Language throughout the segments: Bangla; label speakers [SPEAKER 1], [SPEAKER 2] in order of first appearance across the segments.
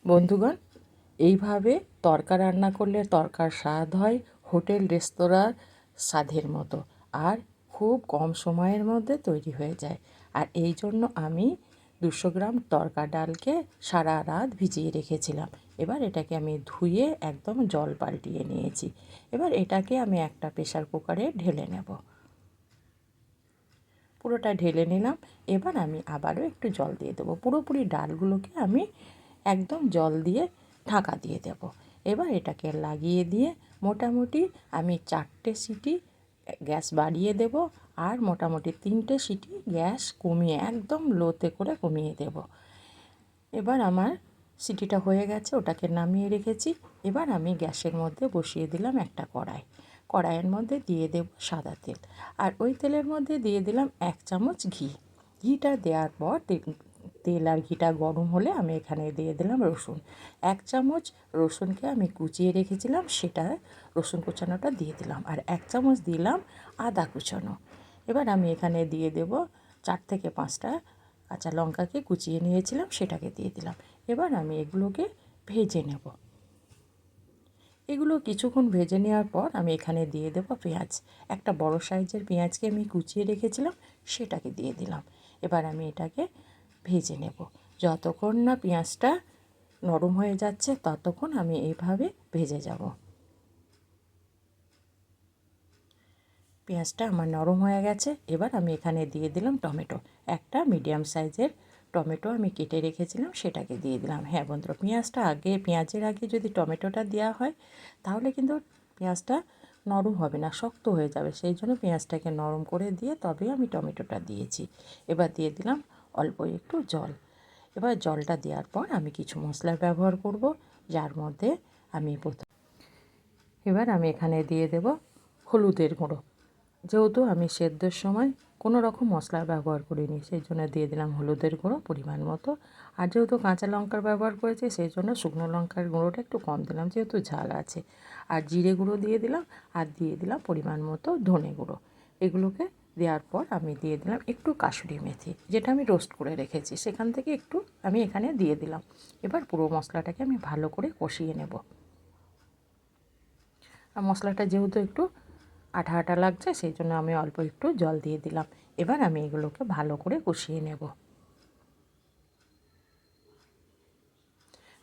[SPEAKER 1] বন্ধুগণ, এইভাবে তরকা রান্না করলে তরকার স্বাদ হয় হোটেল রেস্তোরাঁর স্বাদের মতো, আর খুব কম সময়ের মধ্যে তৈরি হয়ে যায়। আর এই জন্য আমি 200 গ্রাম তরকা ডালকে সারা রাত ভিজিয়ে রেখেছিলাম। এবার এটাকে আমি ধুয়ে একদম জল পাল্টিয়ে নিয়েছি। এবার এটাকে আমি একটা প্রেসার কুকারে ঢেলে নেব। পুরোটা ঢেলে নিলাম। এবার আমি আবারও একটু জল দিয়ে দেবো। পুরোপুরি ডালগুলোকে আমি একদম জল দিয়ে ঢাকা দিয়ে দেব। এবার এটাকে লাগিয়ে দিয়ে মোটামুটি আমি 4টে সিটি গ্যাস বাড়িয়ে দেব, আর মোটামুটি 3টে সিটি গ্যাস কমিয়ে একদম লোতে করে কমিয়ে দেব। এবার আমার সিটিটা হয়ে গেছে, ওটাকে নামিয়ে রেখেছি। এবার আমি গ্যাসের মধ্যে বসিয়ে দিলাম একটা কড়াই। কড়াইয়ের মধ্যে দিয়ে দেব সাদা তেল, আর ওই তেলের মধ্যে দিয়ে দিলাম 1 চামচ ঘি। ঘিটা দেওয়ার পর তেল আর ঘিটা গরম হলে আমি এখানে দিয়ে দিলাম রসুন। 1 চামচ রসুনকে আমি কুচিয়ে রেখেছিলাম, সেটা রসুন কুচানোটা দিয়ে দিলাম, আর 1 চামচ দিলাম আদা কুচানো। এবার আমি এখানে দিয়ে দেব 4 থেকে 5টা কাঁচা লঙ্কাকে কুচিয়ে নিয়েছিলাম, সেটাকে দিয়ে দিলাম। এবার আমি এগুলোকে ভেজে নেব। এগুলো কিছুক্ষণ ভেজে নেওয়ার পর আমি এখানে দিয়ে দেব পেঁয়াজ। একটা বড় সাইজের পেঁয়াজকে আমি কুচিয়ে রেখেছিলাম, সেটাকে দিয়ে দিলাম। এবার আমি এটাকে ভেজে নেব। যতক্ষণ না পেঁয়াজটা নরম হয়ে যাচ্ছে ততক্ষণ আমি এইভাবে ভেজে যাব। পেঁয়াজটা আমার নরম হয়ে গেছে। এবার আমি এখানে দিয়ে দিলাম টমেটো। একটা মিডিয়াম সাইজের টমেটো আমি কেটে রেখেছিলাম, সেটাকে দিয়ে দিলাম। হ্যাঁ বন্ধুরা, পেঁয়াজের আগে যদি টমেটোটা দেওয়া হয় তাহলে কিন্তু পেঁয়াজটা নরম হবে না, শক্ত হয়ে যাবে। সেই জন্য পেঁয়াজটাকে নরম করে দিয়ে তবে আমি টমেটোটা দিয়েছি। এবার দিয়ে দিলাম অল্প একটু জল। এবার জলটা দেওয়ার পর আমি কিছু মশলার ব্যবহার করব, যার মধ্যে আমি এবার আমি এখানে দিয়ে দেব হলুদের গুঁড়ো। যেহেতু আমি সেদ্ধর সময় কোনো রকম মশলার ব্যবহার করিনি, সেই জন্য দিয়ে দিলাম হলুদের গুঁড়ো পরিমাণ মতো। আর যেহেতু কাঁচা লঙ্কার ব্যবহার করেছি, সেই জন্য শুকনো লঙ্কার গুঁড়োটা একটু কম দিলাম, যেহেতু ঝাল আছে। আর জিরে গুঁড়ো দিয়ে দিলাম, আর দিয়ে দিলাম পরিমাণ মতো ধনে গুঁড়ো। এগুলোকে দেওয়ার পর আমি দিয়ে দিলাম একটু কাসুরি মেথি, যেটা আমি রোস্ট করে রেখেছি, সেখান থেকে একটু আমি এখানে দিয়ে দিলাম। এবার পুরো মশলাটাকে আমি ভালো করে কষিয়ে নেব। আর মশলাটা যেহেতু একটু আঠা আঠা লাগছে, সেই জন্য আমি অল্প একটু জল দিয়ে দিলাম। এবার আমি এগুলোকে ভালো করে কষিয়ে নেব।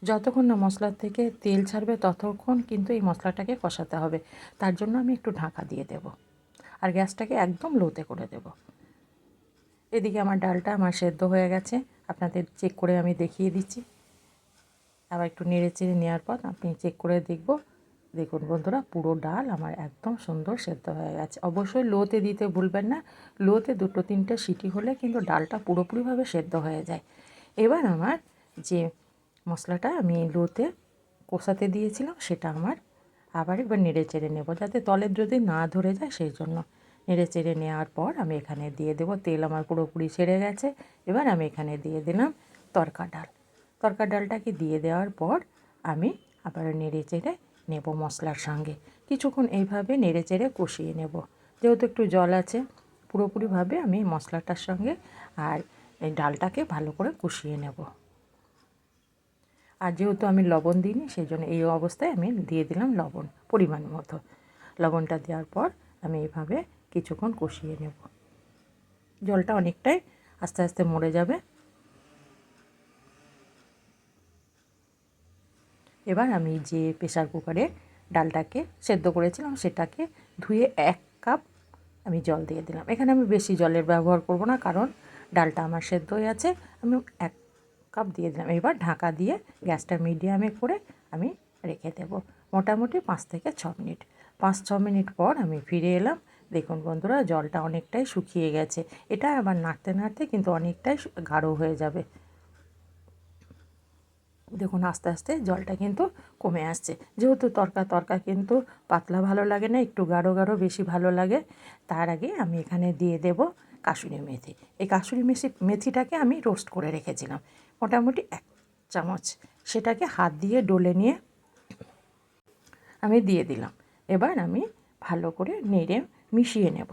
[SPEAKER 1] যতক্ষণ না মশলার থেকে তেল ছাড়বে ততক্ষণ কিন্তু এই মশলাটাকে কষাতে হবে। তার জন্য আমি একটু ঢাকা দিয়ে দেব, আর গ্যাসটাকে একদম লোতে করে দেব। এদিকে আমার ডালটা সেদ্ধ হয়ে গেছে, আপনাদের চেক করে আমি দেখিয়ে দিচ্ছি। আবার একটু নেড়ে চেড়ে নেওয়ার পর আপনি চেক করে দেখুন বন্ধুরা, পুরো ডাল আমার একদম সুন্দর সেদ্ধ হয়ে গেছে। অবশ্যই লোতে দিতে ভুলবেন না। লোতে 2-3টে সিটি হলে কিন্তু ডালটা পুরোপুরিভাবে সেদ্ধ হয়ে যায়। এবার আমার যে মশলাটা আমি লোতে কষাতে দিয়েছিলাম, সেটা আমার আবার একবার নেড়ে চেড়ে নেব, যাতে তলের যদি না ধরে যায়, সেই জন্য নেড়ে চেড়ে নেওয়ার পর আমি এখানে দিয়ে দেবো, তেল আমার পুরোপুরি ছেড়ে গেছে। এবার আমি এখানে দিয়ে দিলাম তরকা ডালটাকে দিয়ে দেওয়ার পর আমি আবার নেড়ে চেড়ে নেব মশলার সঙ্গে। কিছুক্ষণ এইভাবে নেড়ে চেড়ে কষিয়ে নেব। যেহেতু একটু জল আছে, পুরোপুরিভাবে আমি মশলাটার সঙ্গে আর এই ডালটাকে ভালো করে কষিয়ে নেব। আর যেহেতু আমি লবণ দিইনি, সেই জন্য এই অবস্থায় আমি দিয়ে দিলাম লবণ পরিমাণ মতো। লবণটা দেওয়ার পর আমি এইভাবে কিছুক্ষণ কষিয়ে নেব। জলটা অনেকটাই আস্তে আস্তে মরে যাবে। এবার আমি যে প্রেসার কুকারে ডালটাকে সেদ্ধ করেছিলাম, সেটাকে ধুয়ে 1 কাপ আমি জল দিয়ে দিলাম। এখানে আমি বেশি জলের ব্যবহার করব না, কারণ ডালটা আমার সেদ্ধ হয়ে আছে। আমি 1 কাপ দিয়ে দিলাম। এবার ঢাকা দিয়ে গ্যাসটা মিডিয়ামে করে আমি রেখে দেব মোটামুটি 5 থেকে 6 মিনিট। 5-6 মিনিট পর আমি ফিরে এলাম। দেখুন বন্ধুরা, জলটা অনেকটাই শুকিয়ে গেছে। এটা আবার নাড়তে নাড়তে কিন্তু অনেকটাই গাঢ় হয়ে যাবে। দেখুন আস্তে আস্তে জলটা কিন্তু কমে আসছে। যেহেতু তরকা কিন্তু পাতলা ভালো লাগে না, একটু গাঢ় গাঢ় বেশি ভালো লাগে। তার আগে আমি এখানে দিয়ে দেব কাসুরি মেথি। এই কাসুরি মেথিটাকে আমি রোস্ট করে রেখেছিলাম মোটামুটি 1 চামচ। সেটাকে হাত দিয়ে ডলে নিয়ে আমি দিয়ে দিলাম। এবার আমি ভালো করে নেড়ে মিশিয়ে নেব।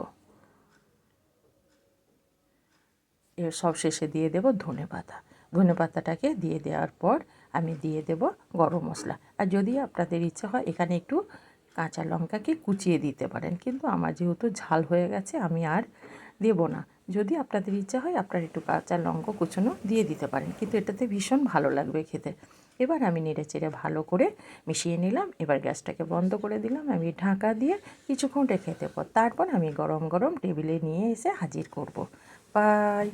[SPEAKER 1] এর সব শেষে দিয়ে দেব ধনেপাতাটাকে দিয়ে দেওয়ার পর আমি দিয়ে দেব গরম মশলা। আর যদি আপনাদের ইচ্ছা হয় এখানে একটু কাঁচা লঙ্কাকে কুচিয়ে দিতে পারেন, কিন্তু আমার যেহেতু ঝাল হয়ে গেছে আমি আর দেব না। যদি আপনাদের ইচ্ছা হয় আপনারা একটু কাঁচা লঙ্কা কুচনো দিয়ে দিতে পারেন, কিন্তু এটাতে ভীষণ ভালো লাগবে খেতে। এবার আমি নেড়েচেড়ে ভালো করে মিশিয়ে নিলাম। এবার গ্যাসটাকে বন্ধ করে দিলাম। আমি ঢাকা দিয়ে কিছুক্ষণ রেখে দেবো। তারপর আমি গরম গরম টেবিলে নিয়ে এসে হাজির করব। বাই।